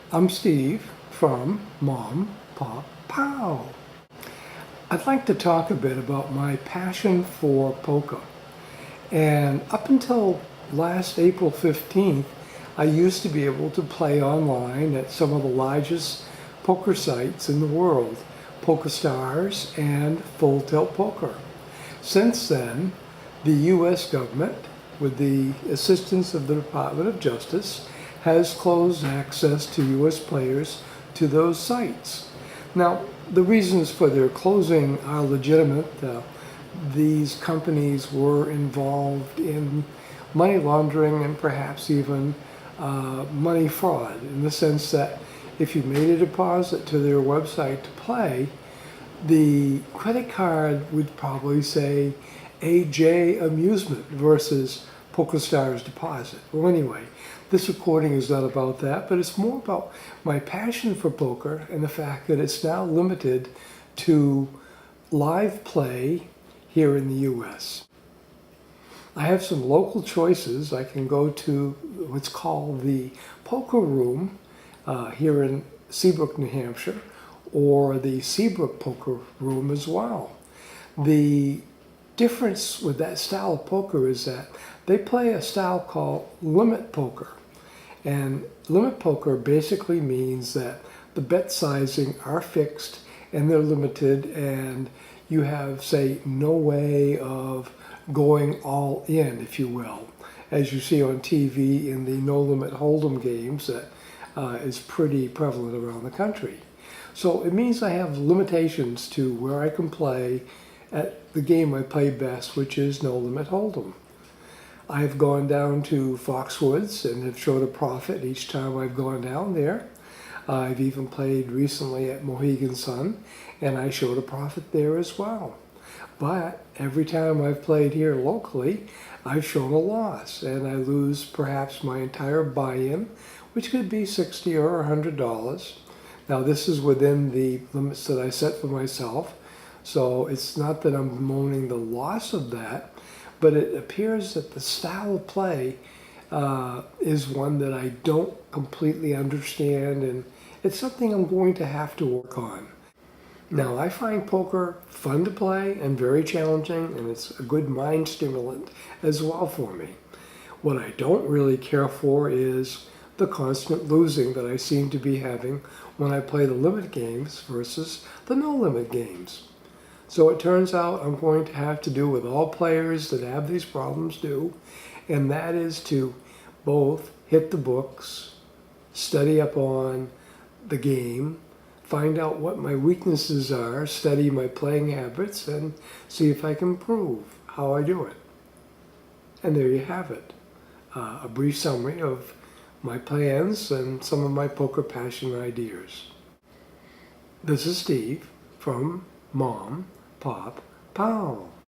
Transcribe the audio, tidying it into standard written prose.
I'm Steve from Mom, Pop, Pow. I'd like to talk a bit about my passion for poker. And up until last April 15th, I used to be able to play online at some of the largest poker sites in the world, PokerStars and Full Tilt Poker. Since then, the U.S. government, with the assistance of the Department of Justice, has closed access to U.S. players to those sites. Now, the reasons for their closing are legitimate. These companies were involved in money laundering and perhaps even money fraud, in the sense that if you made a deposit to their website to play, the credit card would probably say AJ Amusement versus PokerStars deposit. Well, anyway, this recording is not about that, but it's more about my passion for poker and the fact that it's now limited to live play here in the U.S. I have some local choices. I can go to what's called the Poker Room here in Seabrook, New Hampshire, or the Seabrook Poker Room as well. The difference with that style of poker is that they play a style called limit poker. And limit poker basically means that the bet sizing are fixed and they're limited, and you have, say, no way of going all in, if you will, as you see on TV in the no limit hold'em games that is pretty prevalent around the country. So it means I have limitations to where I can play at the game I play best, which is no limit hold'em. I've gone down to Foxwoods and have showed a profit each time I've gone down there. I've even played recently at Mohegan Sun, and I showed a profit there as well. But every time I've played here locally, I've shown a loss, and I lose perhaps my entire buy-in, which could be $60 or $100. Now, this is within the limits that I set for myself, so it's not that I'm bemoaning the loss of that, but it appears that the style of play is one that I don't completely understand, and it's something I'm going to have to work on. Now, I find poker fun to play and very challenging, and it's a good mind stimulant as well for me. What I don't really care for is the constant losing that I seem to be having when I play the limit games versus the no limit games. So it turns out I'm going to have to do what all players that have these problems do, and that is to both hit the books, study up on the game, find out what my weaknesses are, study my playing habits, and see if I can improve how I do it. And there you have it, a brief summary of my plans and some of my poker passion ideas. This is Steve from Mom, Pop, Pow.